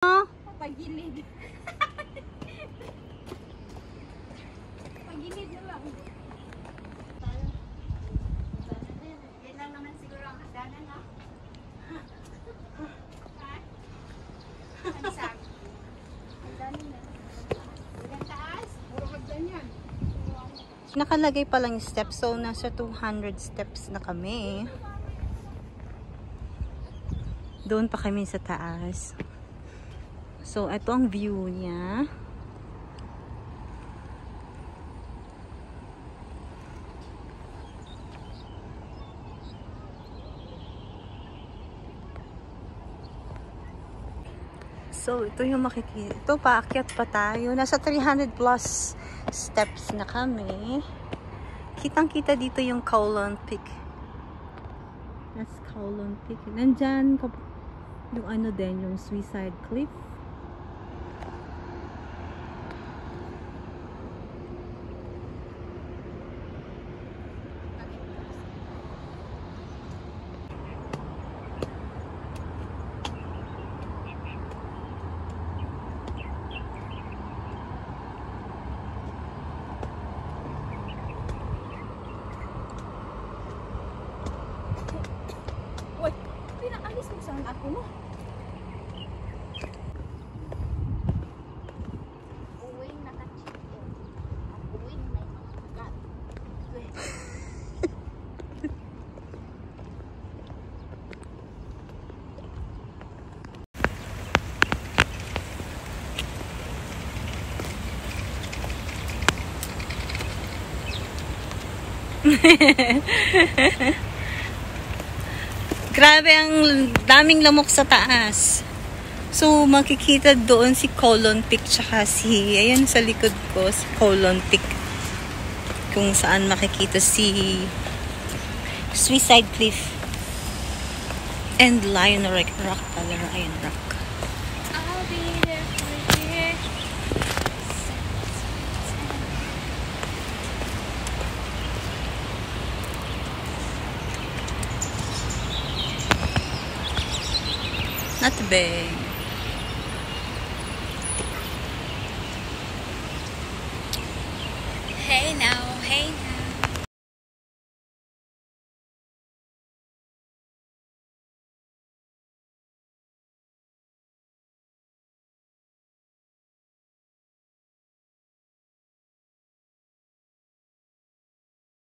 Pagilid. Pagilid na lang. Yan lang naman siguro ang hagdanan, ha? Ha? Ano sabi? Hagdanan na. Hanggang taas? Puro hagdan yan. Nakalagay pa lang yung steps. So, nasa 200 steps na kami. Doon pa kami sa taas. So, ito ang view niya. So, ito yung makikita. Ito, paakyat pa tayo. Nasa 300 plus steps na kami. Kitang-kita dito yung Kowloon Peak. That's Kowloon Peak. Nandyan, yung ano din, yung Suicide Cliff. Uy, pinakalis mo saan ako mo? Uwing nakachito. Uwing may makagat. Grabe, ang daming lamok sa taas. So, makikita doon si Kowloon Peak tsaka ayan sa likod ko, si Kowloon Peak. Kung saan makikita si Suicide Cliff and Lion Rock pala, Lion Rock. I'll be there for you. Not big.